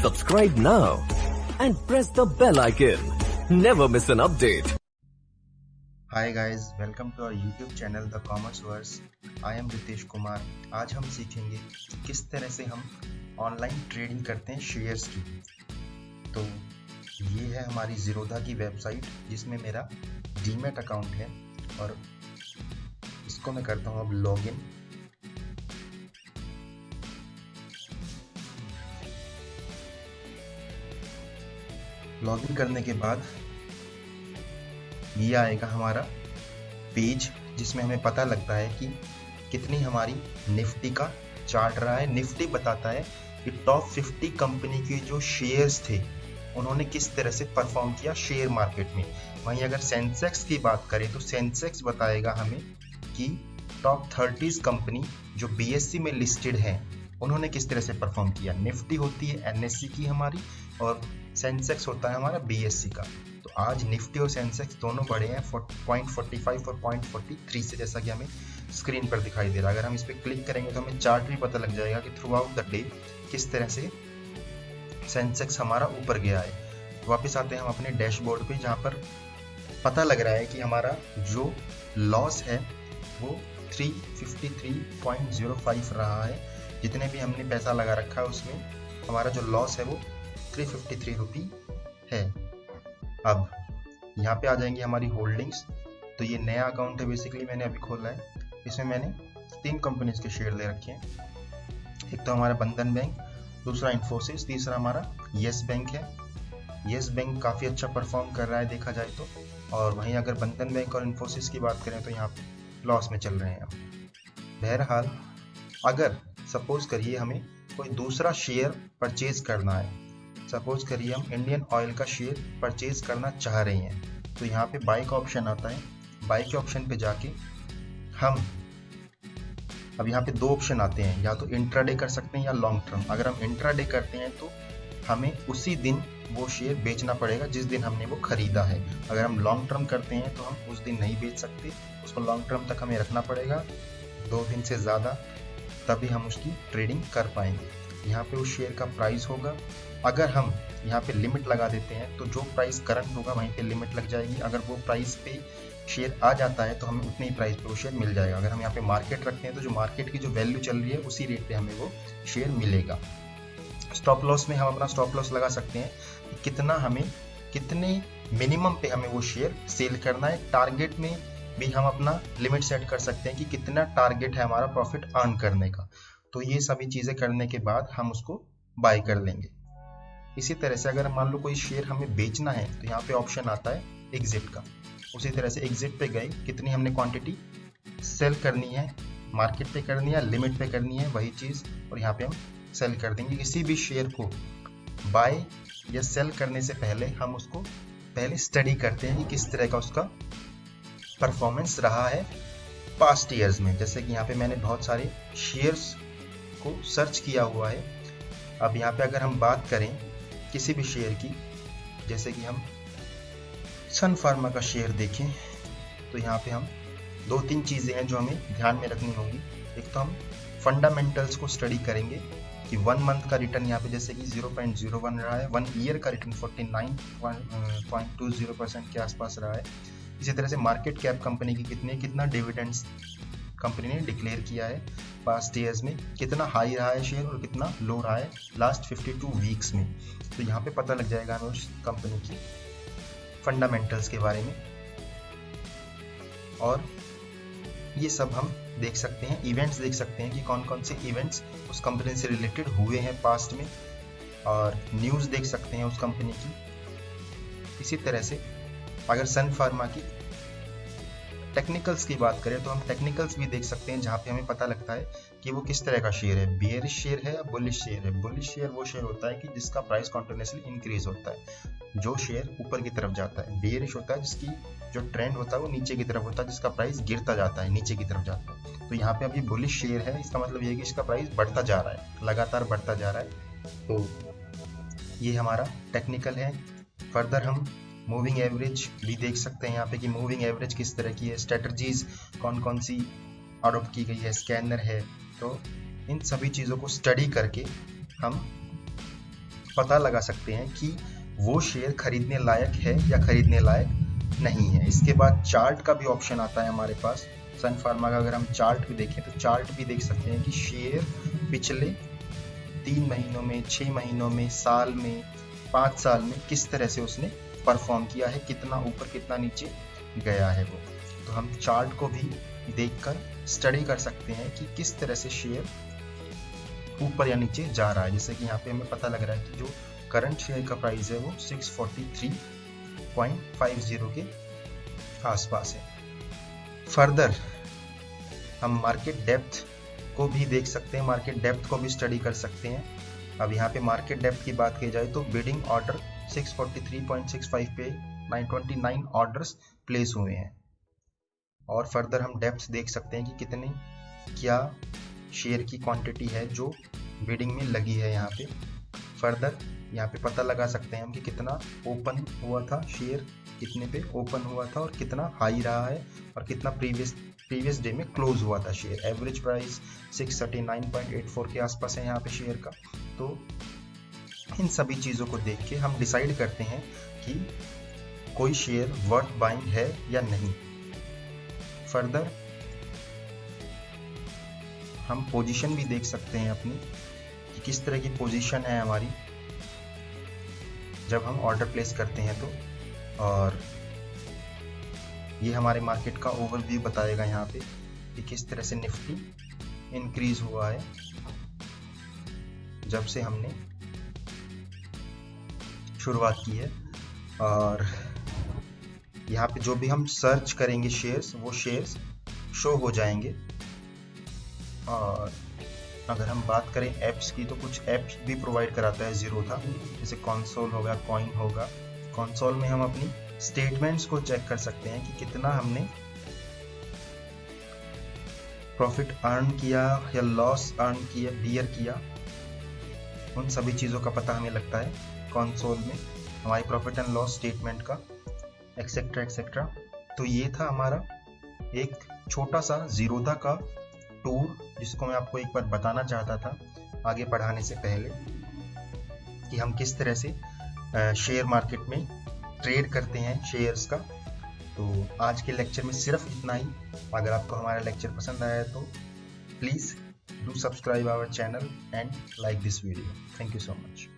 Subscribe now and press the bell icon. Never miss an update. Hi guys, welcome to our YouTube channel The Commerce Verse. I am Ritesh Kumar. आज हम सीखेंगे किस तरह से हम online trading करते हैं शेयर्स की। तो ये है हमारी ज़ीरोधा की वेबसाइट जिसमें मेरा डीमैट अकाउंट है और इसको मैं करता हूँ अब लॉगिन। लॉगिन करने के बाद ये आएगा हमारा पेज जिसमें हमें पता लगता है कि कितनी हमारी निफ्टी का चार्ट रहा है। निफ्टी बताता है कि टॉप 50 कंपनी के जो शेयर्स थे उन्होंने किस तरह से परफॉर्म किया शेयर मार्केट में। वहीं अगर सेंसेक्स की बात करें तो सेंसेक्स बताएगा हमें कि टॉप 30 कंपनी जो बीएससी में लिस्टेड हैं उन्होंने किस तरह से परफॉर्म किया। निफ्टी होती है एनएससी की हमारी और सेंसेक्स होता है हमारा बीएससी का। तो आज निफ्टी और सेंसेक्स दोनों बढ़े हैं 0.45 और 0.43 से, जैसा कि हमें स्क्रीन पर दिखाई दे रहा है। अगर हम इस पर क्लिक करेंगे तो हमें चार्ट भी पता लग जाएगा कि थ्रू आउट द डे किस तरह से सेंसेक्स हमारा ऊपर गया है। वापस आते हैं हम अपने डैशबोर्ड पे जहाँ पर पता लग रहा है कि हमारा जो लॉस है वो 353.05 रहा है। जितने भी हमने पैसा लगा रखा है उसमें हमारा जो लॉस है वो 353 रुपी है। अब यहाँ पे आ जाएंगी हमारी होल्डिंग्स। तो ये नया अकाउंट है बेसिकली, मैंने अभी खोला है। इसमें मैंने 3 कंपनीज के शेयर ले रखे हैं। एक तो हमारा बंधन बैंक, दूसरा इन्फोसिस, तीसरा हमारा येस बैंक है। येस बैंक काफ़ी अच्छा परफॉर्म कर रहा है देखा जाए तो। और वहीं अगर बंधन बैंक और इन्फोसिस की बात करें तो यहाँ पे लॉस में चल रहे हैं। बहरहाल अगर सपोज करिए हमें कोई दूसरा शेयर परचेज करना है, सपोज करिए हम इंडियन ऑयल का शेयर परचेज करना चाह रहे हैं, तो यहाँ पे बाई का ऑप्शन आता है। बाई के ऑप्शन पे जाके हम अब यहाँ पे 2 ऑप्शन आते हैं, या तो इंट्राडे कर सकते हैं या लॉन्ग टर्म। अगर हम इंट्राडे करते हैं तो हमें उसी दिन वो शेयर बेचना पड़ेगा जिस दिन हमने वो खरीदा है। अगर हम लॉन्ग टर्म करते हैं तो हम उस दिन नहीं बेच सकते, उसको लॉन्ग टर्म तक हमें रखना पड़ेगा 2 दिन से ज़्यादा, तभी हम उसकी ट्रेडिंग कर पाएंगे। यहाँ पे उस शेयर का प्राइस होगा। अगर हम यहाँ पे लिमिट लगा देते हैं तो जो प्राइस करंट होगा वहीं पे लिमिट लग जाएगी। अगर वो प्राइस पे शेयर आ जाता है तो हमें उतने ही प्राइस पे वो शेयर मिल जाएगा। अगर हम यहाँ पे मार्केट रखते हैं तो जो मार्केट की जो वैल्यू चल रही है उसी रेट पे हमें वो शेयर मिलेगा। स्टॉप लॉस में हम अपना स्टॉप लॉस लगा सकते हैं कि कितना हमें कितने मिनिमम पे हमें वो शेयर सेल करना है। टारगेट में भी हम अपना लिमिट सेट कर सकते हैं कि कितना टारगेट है हमारा प्रॉफिट अर्न करने का। तो ये सभी चीज़ें करने के बाद हम उसको बाय कर लेंगे। इसी तरह से अगर मान लो कोई शेयर हमें बेचना है तो यहाँ पे ऑप्शन आता है एग्जिट का। उसी तरह से एग्जिट पे गए, कितनी हमने क्वांटिटी सेल करनी है, मार्केट पे करनी है, लिमिट पे करनी है, वही चीज़, और यहाँ पे हम सेल कर देंगे। किसी भी शेयर को बाय या सेल करने से पहले हम उसको पहले स्टडी करते हैं कि किस तरह का उसका परफॉर्मेंस रहा है पास्ट ईयर्स में। जैसे कि यहाँ पे मैंने बहुत सारे शेयर्स को सर्च किया हुआ है। अब यहाँ पे अगर हम बात करें किसी भी शेयर की, जैसे कि हम सन फार्मा का शेयर देखें तो यहाँ पे हम 2-3 चीज़ें हैं जो हमें ध्यान में रखनी होंगी। एक तो हम फंडामेंटल्स को स्टडी करेंगे कि 1 मंथ का रिटर्न यहाँ पे जैसे कि 0.01 रहा है, 1 ईयर का रिटर्न 49.20% के आसपास रहा है। इसी तरह से मार्केट कैप कंपनी की कितना डिविडेंड्स कंपनी ने डिक्लेयर किया है पास्ट ईयर्स में, कितना हाई रहा है शेयर और कितना लो रहा है लास्ट 52 वीक्स में। तो यहाँ पे पता लग जाएगा हमें उस कंपनी की फंडामेंटल्स के बारे में। और ये सब हम देख सकते हैं, इवेंट्स देख सकते हैं कि कौन कौन से इवेंट्स उस कंपनी से रिलेटेड हुए हैं पास्ट में, और न्यूज़ देख सकते हैं उस कंपनी की। इसी तरह से अगर सन फार्मा की टेक्निकल्स की बात करें तो हम टेक्निकल्स भी देख सकते हैं, जहाँ पे हमें पता लगता है कि वो किस तरह का शेयर है, बियरिश शेयर है या बुलिश शेयर है। बुलिश शेयर वो शेयर होता है कि जिसका प्राइस कॉन्टिन्यूसली इंक्रीज होता है, जो शेयर ऊपर की तरफ जाता है। बियरिश होता है जिसकी जो ट्रेंड होता है वो नीचे की तरफ होता है, जिसका प्राइस गिरता जाता है, नीचे की तरफ जाता है। तो यहाँ पे अभी बुलिश शेयर है, इसका मतलब ये है कि इसका प्राइस बढ़ता जा रहा है, लगातार बढ़ता जा रहा है। तो ये हमारा टेक्निकल है। फर्दर हम मूविंग एवरेज भी देख सकते हैं यहाँ पे कि मूविंग एवरेज किस तरह की है, स्ट्रेटजीज कौन कौन सी अडॉप्ट की गई है, स्कैनर है। तो इन सभी चीज़ों को स्टडी करके हम पता लगा सकते हैं कि वो शेयर खरीदने लायक है या खरीदने लायक नहीं है। इसके बाद चार्ट का भी ऑप्शन आता है हमारे पास। सन फार्मा का अगर हम चार्ट भी देखें तो चार्ट भी देख सकते हैं कि शेयर पिछले 3 महीनों में, 6 महीनों में, साल में, 5 साल में किस तरह से उसने परफॉर्म किया है, कितना ऊपर कितना नीचे गया है वो। तो हम चार्ट को भी देखकर स्टडी कर सकते हैं कि किस तरह से शेयर ऊपर या नीचे जा रहा है। जैसे कि यहाँ पे हमें पता लग रहा है कि जो करंट शेयर का प्राइस है वो 643.50 के आसपास है। फर्दर हम मार्केट डेप्थ को भी देख सकते हैं, मार्केट डेप्थ को भी स्टडी कर सकते हैं। अब यहाँ पे मार्केट डेप्थ की बात की जाए तो बिडिंग ऑर्डर 643.65 पे 929 ऑर्डर्स प्लेस हुए हैं। और फर्दर हम डेप्थ देख सकते हैं कि कितनी क्या शेयर की क्वांटिटी है जो बिडिंग में लगी है यहाँ पे। फर्दर यहाँ पे पता लगा सकते हैं हम कि कितना ओपन हुआ था शेयर, कितने पे ओपन हुआ था और कितना हाई रहा है और कितना प्रीवियस डे में क्लोज हुआ था शेयर। एवरेज प्राइस 639.84 के आसपास है यहाँ पे शेयर का। तो इन सभी चीज़ों को देख के हम डिसाइड करते हैं कि कोई शेयर वर्थ बाइंग है या नहीं। फर्दर हम पोजीशन भी देख सकते हैं अपनी कि किस तरह की पोजीशन है हमारी जब हम ऑर्डर प्लेस करते हैं तो। और ये हमारे मार्केट का ओवरव्यू बताएगा यहाँ पे कि किस तरह से निफ्टी इंक्रीज हुआ है जब से हमने शुरुआत की है। और यहाँ पे जो भी हम सर्च करेंगे शेयर्स, वो शेयर्स शो हो जाएंगे। और अगर हम बात करें ऐप्स की तो कुछ ऐप्स भी प्रोवाइड कराता है ज़ीरोधा, जैसे कंसोल होगा, कॉइन होगा। कंसोल में हम अपनी स्टेटमेंट्स को चेक कर सकते हैं कि कितना हमने प्रॉफिट अर्न किया या लॉस अर्न किया, बियर किया। उन सभी चीज़ों का पता हमें लगता है कंसोल में, हमारी प्रॉफिट एंड लॉस स्टेटमेंट का, एक्सेट्रा एक्सेट्रा। तो ये था हमारा एक छोटा सा ज़ीरोधा का टूर, जिसको मैं आपको एक बार बताना चाहता था आगे बढ़ाने से पहले कि हम किस तरह से शेयर मार्केट में ट्रेड करते हैं शेयर्स का। तो आज के लेक्चर में सिर्फ इतना ही। अगर आपको हमारा लेक्चर पसंद आया तो please do subscribe our channel and like this video. Thank you so much.